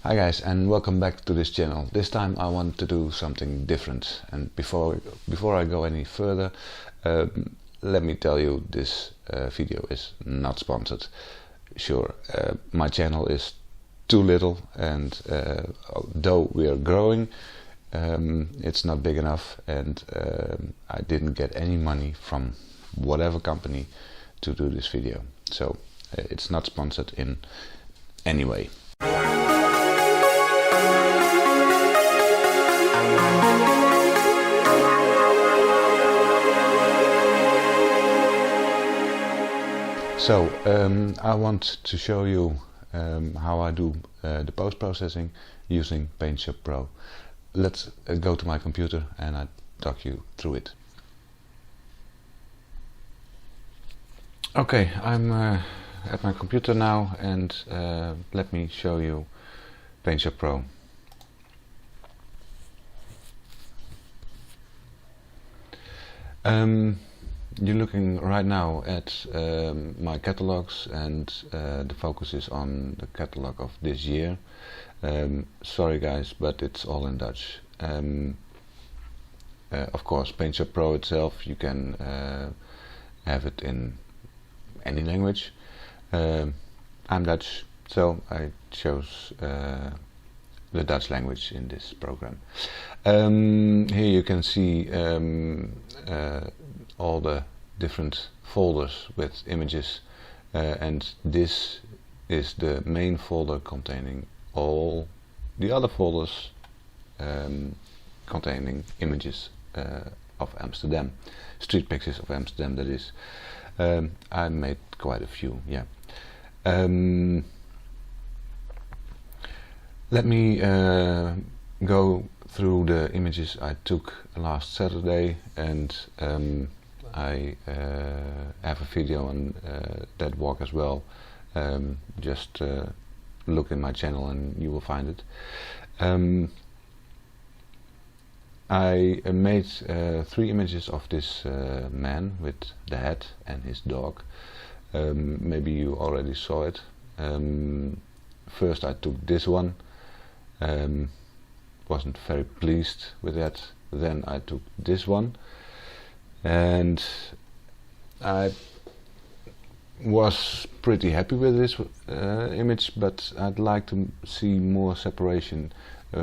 Hi guys, and welcome back to this channel. This time I want to do something different, and before I go any further, let me tell you this video is not sponsored. Sure, my channel is too little, and though we are growing, it's not big enough, and I didn't get any money from whatever company to do this video, so it's not sponsored in any way. So I want to show you how I do the post-processing using PaintShop Pro. Let's go to my computer and I'll talk you through it. Okay, I'm at my computer now, and let me show you PaintShop Pro. You're looking right now at my catalogs, and the focus is on the catalog of this year. Sorry guys, but it's all in Dutch. Of course, PaintShop Pro itself, you can have it in any language. I'm Dutch, so I chose the Dutch language in this program. Here you can see all the different folders with images, and this is the main folder containing all the other folders containing images of Amsterdam, street pictures of Amsterdam, that is. I made quite a few, yeah. Let me go through the images I took last Saturday, and I have a video on that walk as well. Just look in my channel and you will find it. I made 3 images of this man with the hat and his dog. Maybe you already saw it. First I took this one. Wasn't very pleased with that. Then I took this one, and I was pretty happy with this image, but I'd like to see more separation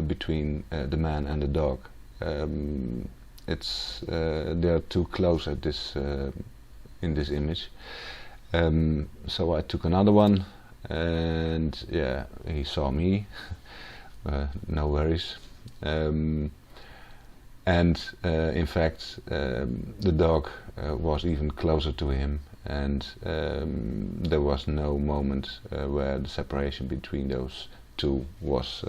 between the man and the dog. They are too close at this in this image, so I took another one, and yeah, he saw me. No worries. And in fact the dog was even closer to him, and there was no moment where the separation between those two was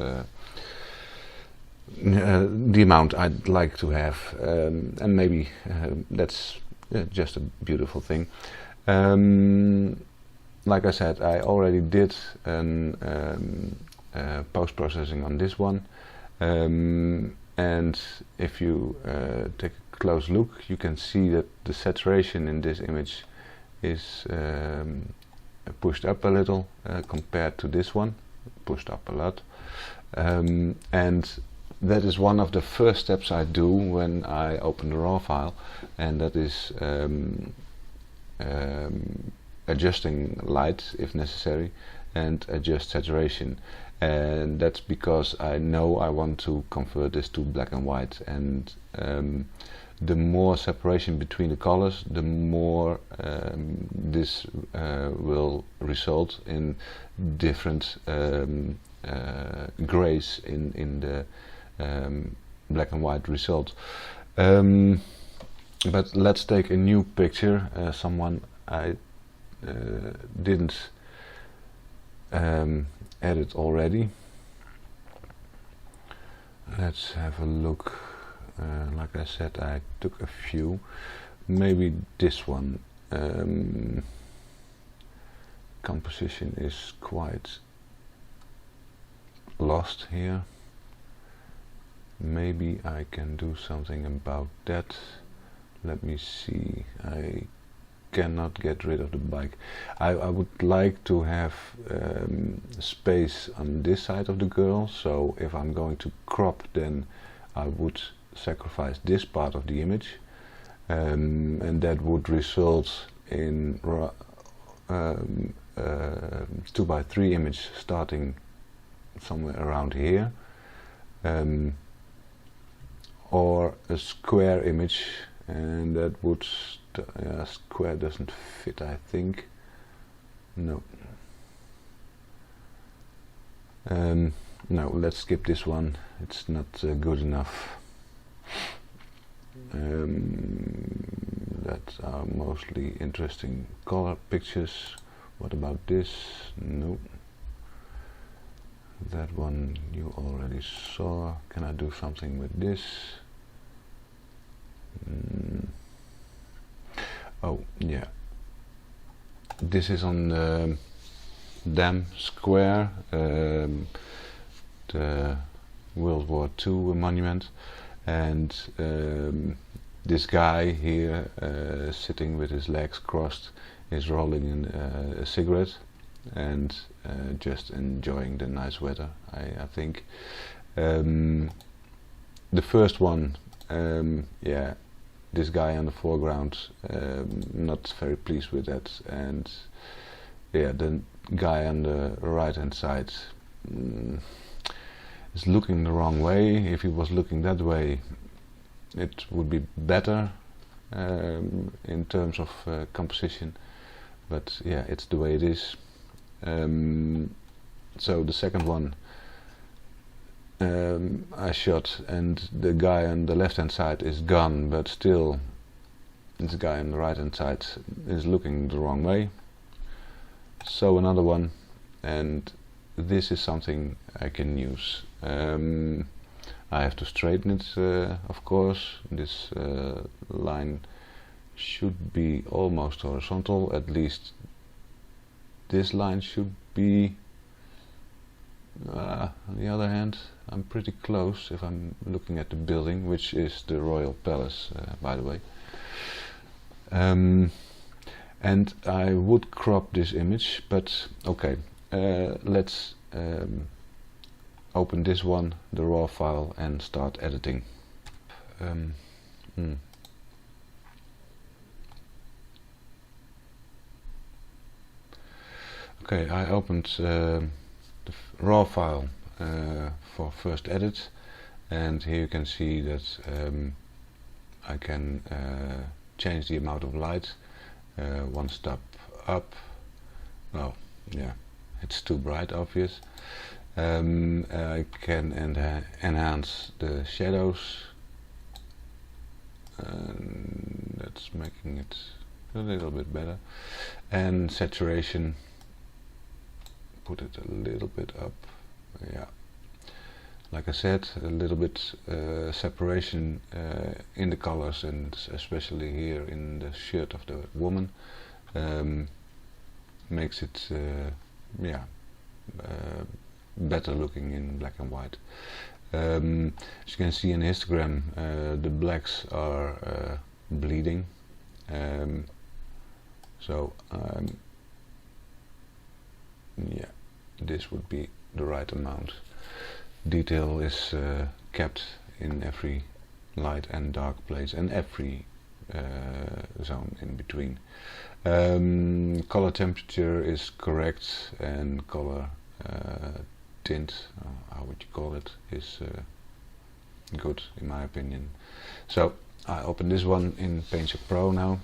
the amount I'd like to have, and maybe that's just a beautiful thing. Like I said, I already did post-processing on this one, and if you take a close look, you can see that the saturation in this image is pushed up a little compared to this one, pushed up a lot, and that is one of the first steps I do when I open the raw file, and that is adjusting light if necessary and adjust saturation. And that's because I know I want to convert this to black and white, and the more separation between the colors, the more this will result in different grays in the black and white result. But let's take a new picture, someone I didn't edit already. Let's have a look. Like I said, I took a few. Maybe this one. Composition is quite lost here. Maybe I can do something about that. Let me see. I cannot get rid of the bike. I would like to have space on this side of the girl, so if I'm going to crop, then I would sacrifice this part of the image, and that would result in 2x3 image starting somewhere around here, or a square image, and that would square doesn't fit, I think. No. No, let's skip this one. It's not good enough. That are mostly interesting color pictures. What about this? No. That one you already saw. Can I do something with this? Oh yeah, this is on the Dam Square, the World War II monument, and this guy here sitting with his legs crossed is rolling in a cigarette and just enjoying the nice weather, I think. The first one, yeah, this guy in the foreground, not very pleased with that, and yeah, the guy on the right hand side is looking the wrong way. If he was looking that way, it would be better in terms of composition, but yeah, it's the way it is. So the second one I shot, and the guy on the left hand side is gone, but still this guy on the right hand side is looking the wrong way. So another one, and this is something I can use. I have to straighten it, of course. This line should be almost horizontal, at least this line should be. On the other hand, I'm pretty close if I'm looking at the building, which is the Royal Palace, by the way. And I would crop this image, but okay, let's open this one, the raw file, and start editing. Okay, I opened the raw file for first edit, and here you can see that I can change the amount of light one step up. Oh yeah, it's too bright, obvious. I can enhance the shadows, that's making it a little bit better, and saturation, put it a little bit up. Yeah, like I said, a little bit separation in the colors, and especially here in the shirt of the woman, makes it yeah, better looking in black and white. As you can see in the histogram, the blacks are bleeding, so yeah, this would be the right amount. Detail is kept in every light and dark place and every zone in between. Color temperature is correct, and color tint, how would you call it, is good in my opinion. So I open this one in PaintShop Pro now.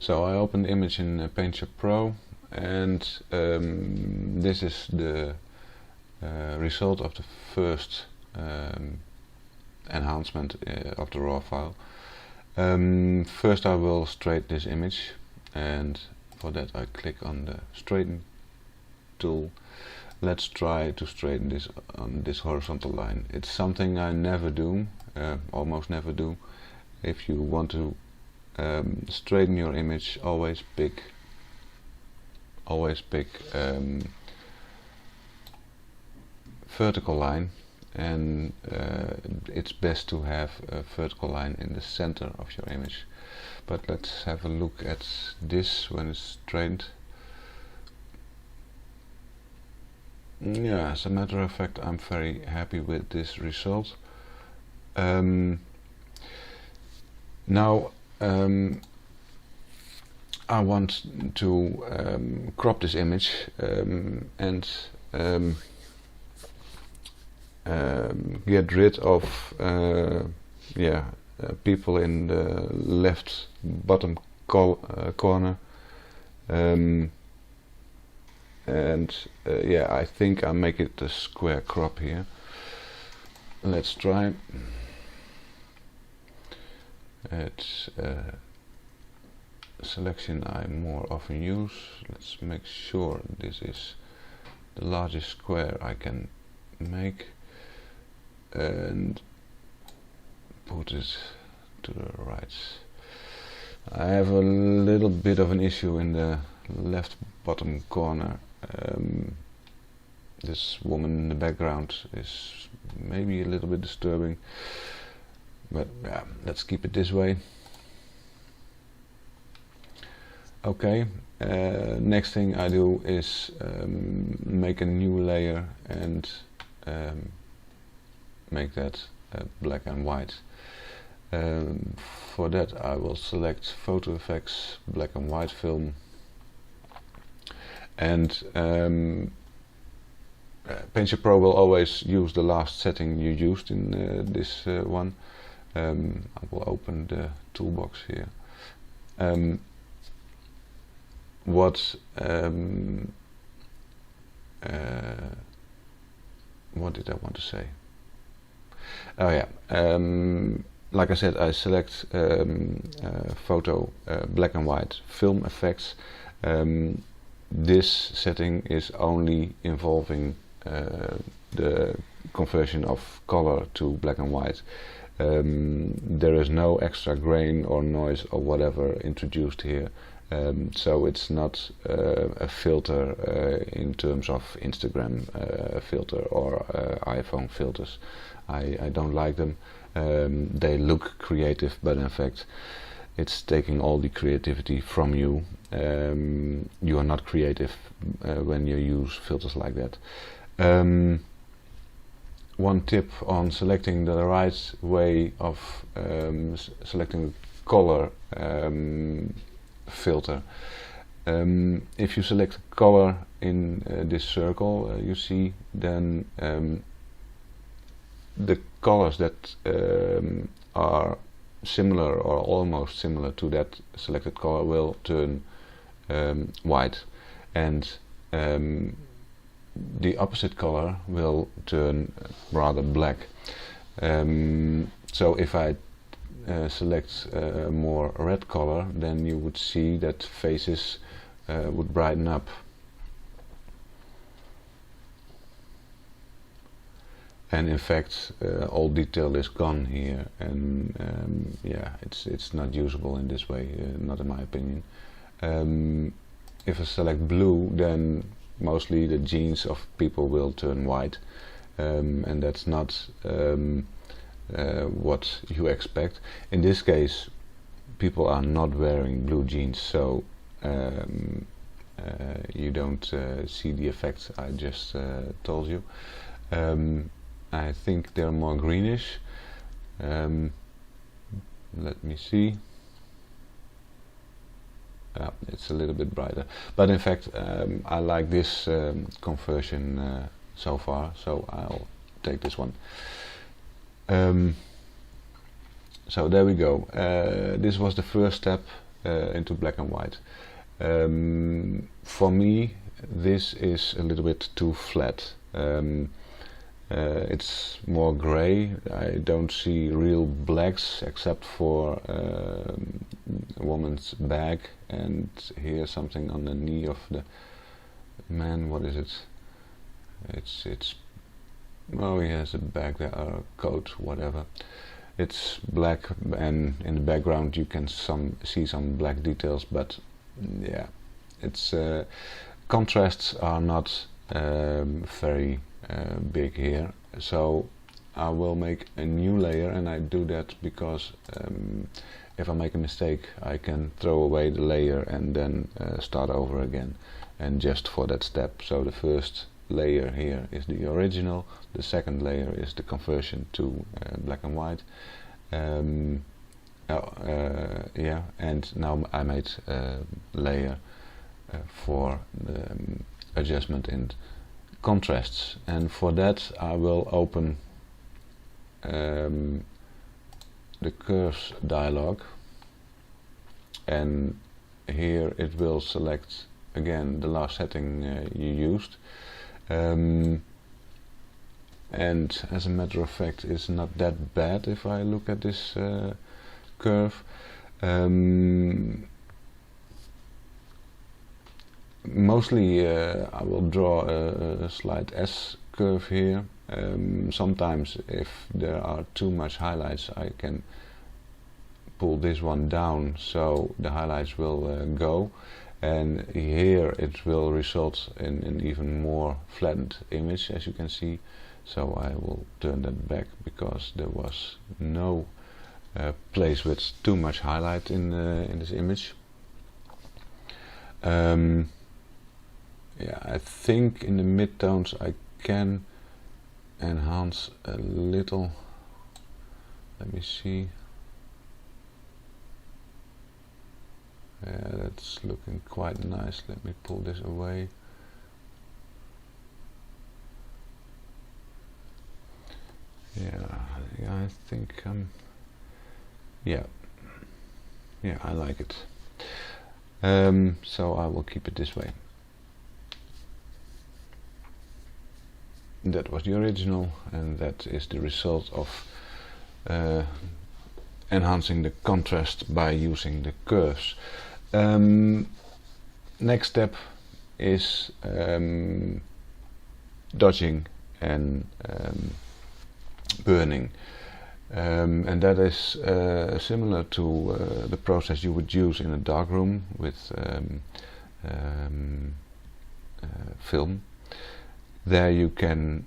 So I open the image in PaintShop Pro, and this is the result of the first enhancement of the raw file. First I will straighten this image, and for that I click on the straighten tool. Let's try to straighten this on this horizontal line. It's something I never do, almost never do. If you want to straighten your image, always pick always pick vertical line, and it's best to have a vertical line in the center of your image. But let's have a look at this when it's trained. Yeah, as a matter of fact, I'm very happy with this result. Now I want to crop this image and get rid of people in the left bottom corner, and I think I'll make it a square crop here. Let's try. It's a selection I more often use. Let's make sure this is the largest square I can make, and put it to the right. I have a little bit of an issue in the left bottom corner. This woman in the background is maybe a little bit disturbing, but yeah, let's keep it this way. Okay, next thing I do is make a new layer and make that black and white. For that I will select Photo Effects, Black and White Film, and Paint Pro will always use the last setting you used in this one. I will open the toolbox here. What did I want to say? Oh yeah, like I said, I select photo, black and white, film effects. This setting is only involving the conversion of color to black and white. There is no extra grain or noise or whatever introduced here. So it's not a filter in terms of Instagram filter or iPhone filters. I don't like them. They look creative, but in fact it's taking all the creativity from you. You are not creative when you use filters like that. One tip on selecting the right way of selecting the color filter. If you select color in this circle you see, then the colors that are similar or almost similar to that selected color will turn white, and the opposite color will turn rather black. So if I select a more red color, then you would see that faces would brighten up. And in fact all detail is gone here, and yeah, it's not usable in this way, not in my opinion. If I select blue, then mostly the jeans of people will turn white, and that's not what you expect. In this case people are not wearing blue jeans, so you don't see the effect I just told you. I think they're more greenish. Let me see. It's a little bit brighter, but in fact I like this conversion so far, so I'll take this one. So there we go. This was the first step into black and white. For me this is a little bit too flat. It's more grey. I don't see real blacks except for a woman's bag, and here something on the knee of the man. What is it? It's oh, he has a bag there, or a coat, whatever. It's black, and in the background you can see some black details, but yeah, it's contrasts are not very big here, so I will make a new layer, and I do that because if I make a mistake I can throw away the layer and then start over again, and just for that step. So the first layer here is the original, the second layer is the conversion to black and white. Yeah, and now I made a layer for the adjustment in contrasts, and for that I will open the curves dialog, and here it will select again the last setting you used, and as a matter of fact it's not that bad if I look at this curve. Mostly I will draw a slight S curve here. Sometimes if there are too much highlights I can pull this one down so the highlights will go, and here it will result in an even more flattened image, as you can see. So I will turn that back because there was no place with too much highlight in this image. Yeah, I think in the midtones I can enhance a little. Let me see. Yeah, that's looking quite nice. Let me pull this away. Yeah, I think yeah, I like it. So I will keep it this way. That was the original, and that is the result of enhancing the contrast by using the curves. Next step is dodging and burning, and that is similar to the process you would use in a darkroom with film. There you can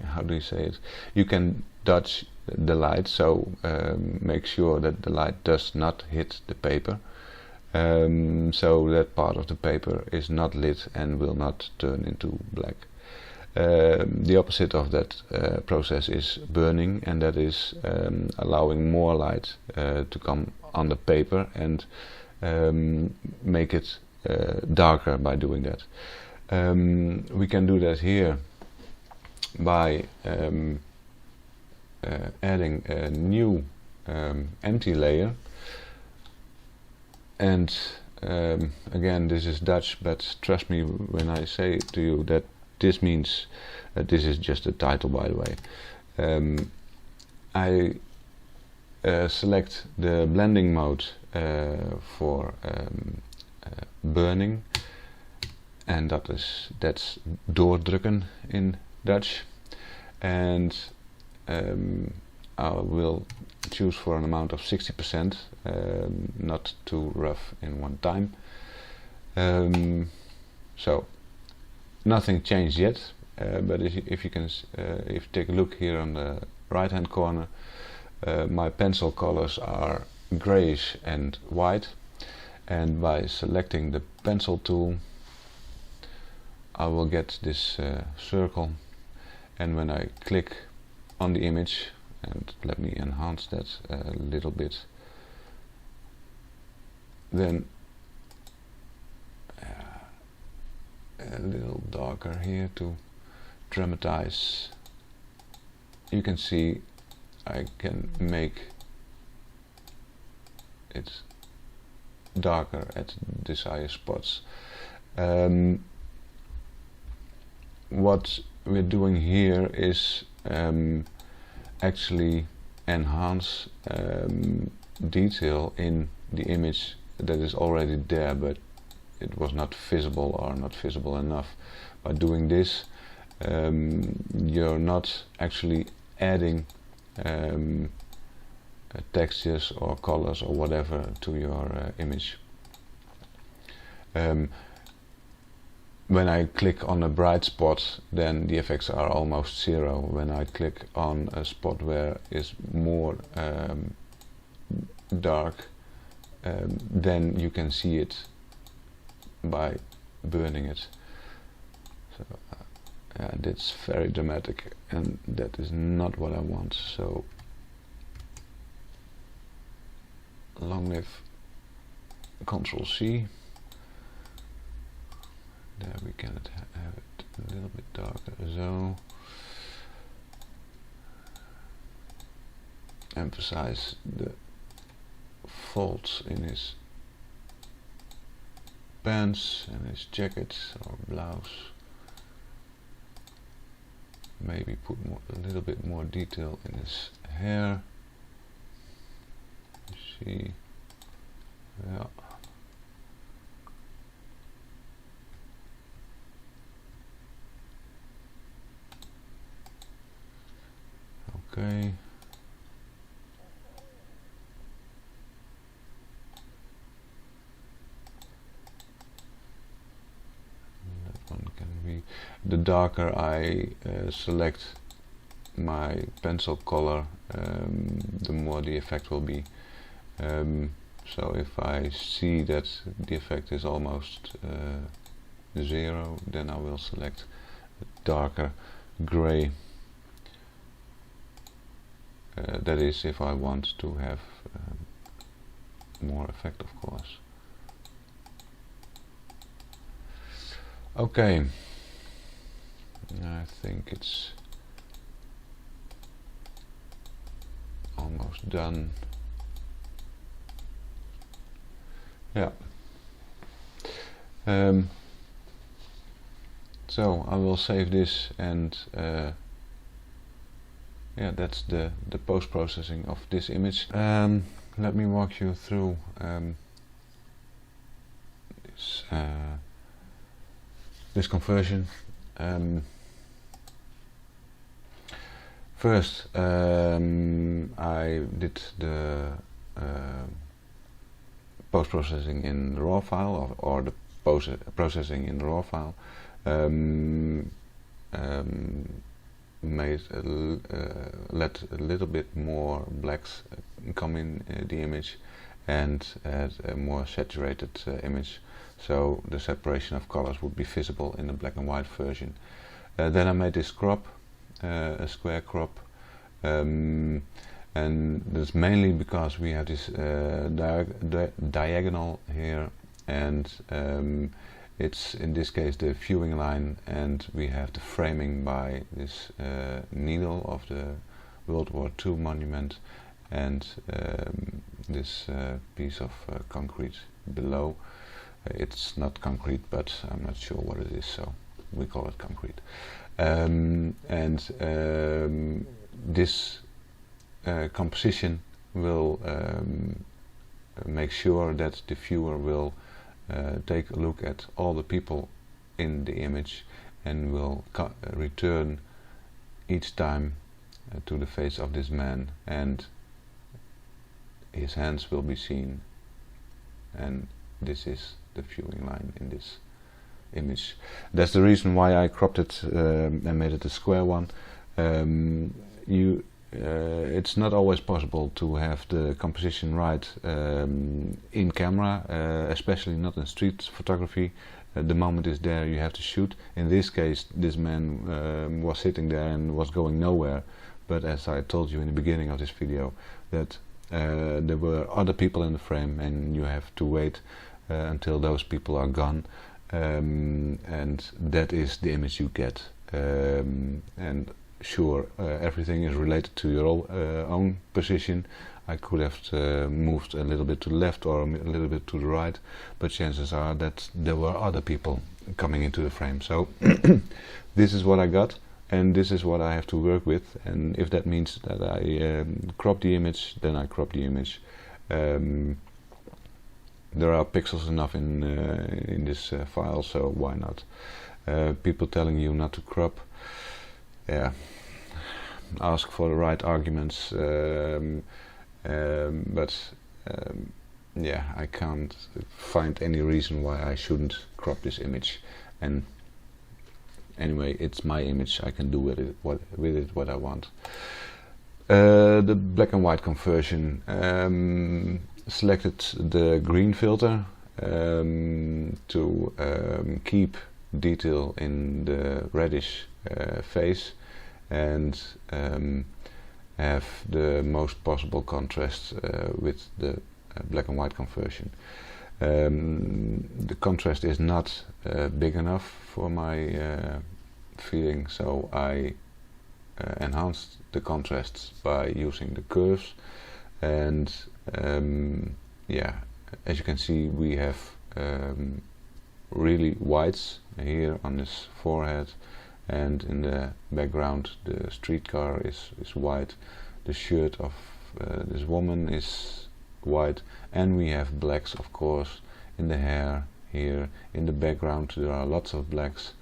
how do you say it? You can dodge the light, so make sure that the light does not hit the paper, so that part of the paper is not lit and will not turn into black. The opposite of that process is burning, and that is allowing more light to come on the paper and make it darker by doing that. We can do that here by adding a new empty layer, and again, this is Dutch, but trust me when I say to you that this means this is just a title, by the way. I select the blending mode for burning, and that's doordrukken in Dutch, and I will choose for an amount of 60%, not too rough in one time. So nothing changed yet, but if you take a look here on the right hand corner, my pencil colors are grayish and white, and by selecting the pencil tool I will get this circle, and when I click on the image, and let me enhance that a little bit, then a little darker here to dramatize, you can see I can make it darker at desired spots. What we're doing here is actually enhance detail in the image that is already there, but it was not visible or not visible enough. By doing this, you're not actually adding textures or colors or whatever to your image. When I click on a bright spot, then the effects are almost zero. When I click on a spot where it's more dark, then you can see it by burning it. So yeah, that's very dramatic, and that is not what I want. So long live Control C. There we can have it a little bit darker, so emphasize the folds in his pants and his jacket or blouse. Maybe put a little bit more detail in his hair. You see, yeah. Okay. That one can be. The darker I select my pencil color, the more the effect will be. So if I see that the effect is almost zero, then I will select a darker gray. That is if I want to have more effect, of course. Okay, I think it's almost done. Yeah. So I will save this, and yeah, that's the post-processing of this image. Let me walk you through this conversion. First, I did the post-processing in the raw file, or the processing in the raw file. Let a little bit more blacks come in the image, and had a more saturated image, so the separation of colors would be visible in the black and white version. Then I made this crop, a square crop, and that's mainly because we have this diagonal here, and it's in this case the viewing line, and we have the framing by this needle of the World War II monument, and this piece of concrete below. It's not concrete, but I'm not sure what it is, so we call it concrete. This composition will make sure that the viewer will take a look at all the people in the image, and will return each time to the face of this man, and his hands will be seen, and this is the viewing line in this image. That's the reason why I cropped it and made it a square one. It's not always possible to have the composition right in camera, especially not in street photography. The moment is there, you have to shoot. In this case, this man was sitting there and was going nowhere, but as I told you in the beginning of this video, that there were other people in the frame, and you have to wait until those people are gone, and that is the image you get. And sure, everything is related to your own position. I could have moved a little bit to the left or a little bit to the right, but chances are that there were other people coming into the frame. So this is what I got, and this is what I have to work with, and if that means that I crop the image, then I crop the image. There are pixels enough in this file, so why not? People telling you not to crop, yeah, ask for the right arguments. but yeah, I can't find any reason why I shouldn't crop this image. And anyway, it's my image. I can do with it what I want. The black and white conversion, selected the green filter to keep detail in the reddish face and have the most possible contrast with the black and white conversion. The contrast is not big enough for my feeling, so I enhanced the contrasts by using the curves. And yeah, as you can see, we have really whites here on his forehead, and in the background the streetcar is white, the shirt of this woman is white, and we have blacks, of course, in the hair. Here in the background there are lots of blacks.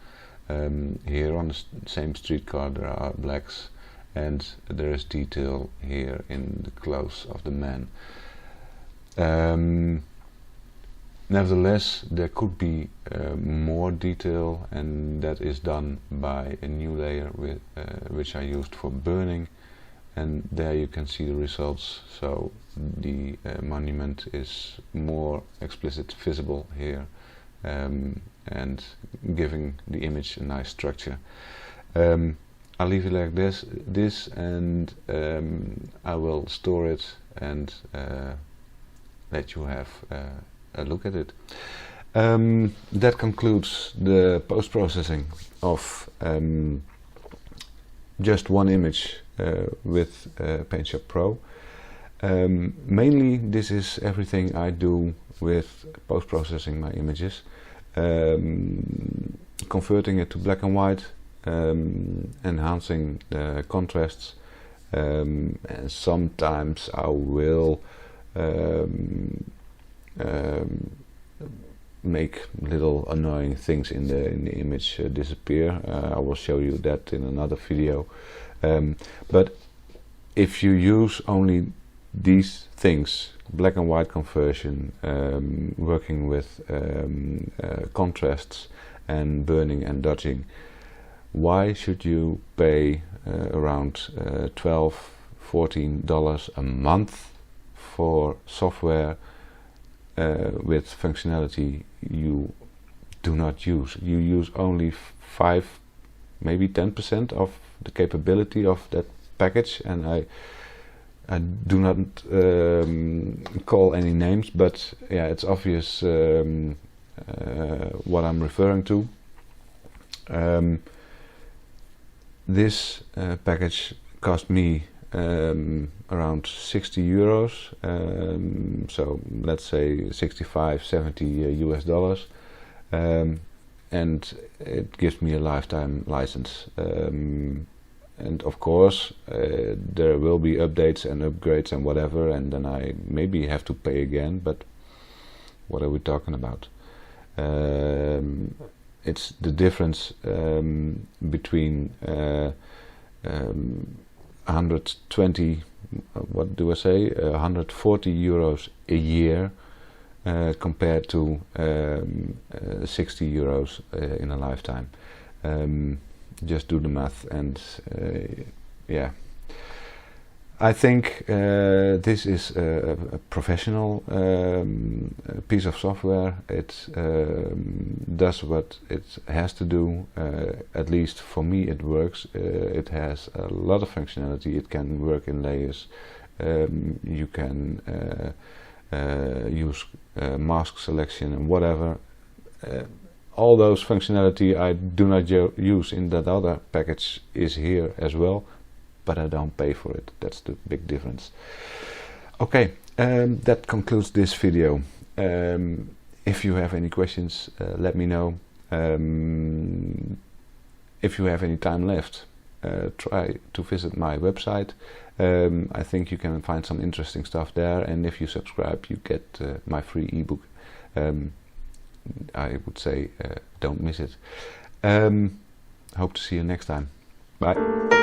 Here on the same streetcar there are blacks, and there is detail here in the clothes of the man. Nevertheless, there could be more detail, and that is done by a new layer which I used for burning, and there you can see the results. So the monument is more explicit visible here, and giving the image a nice structure. I'll leave it like this, and I will store it and let you have a look at it. That concludes the post-processing of just one image with PaintShop Pro. Mainly this is everything I do with post-processing my images, converting it to black and white, enhancing the contrasts, and sometimes I will make little annoying things in the image disappear. I will show you that in another video. But if you use only these things, black and white conversion, working with contrasts and burning and dodging, why should you pay around $12–14 a month for software with functionality you do not use? You use only 5, maybe 10% of the capability of that package, and I do not call any names, but yeah, it's obvious what I'm referring to. This package cost me around 60 euros, so let's say 65–70 US dollars, and it gives me a lifetime license. And of course there will be updates and upgrades and whatever, and then I maybe have to pay again, but what are we talking about? It's the difference between 120, what do I say, 140 euros a year compared to 60 euros in a lifetime. Just do the math, and yeah, I think this is a professional piece of software. It does what it has to do. At least for me it works. It has a lot of functionality. It can work in layers. You can use mask selection and whatever. All those functionality I do not use in that other package is here as well, but I don't pay for it. That's the big difference. Okay, that concludes this video. If you have any questions, let me know. If you have any time left, try to visit my website. I think you can find some interesting stuff there, and if you subscribe you get my free ebook. I would say don't miss it. Hope to see you next time. Bye.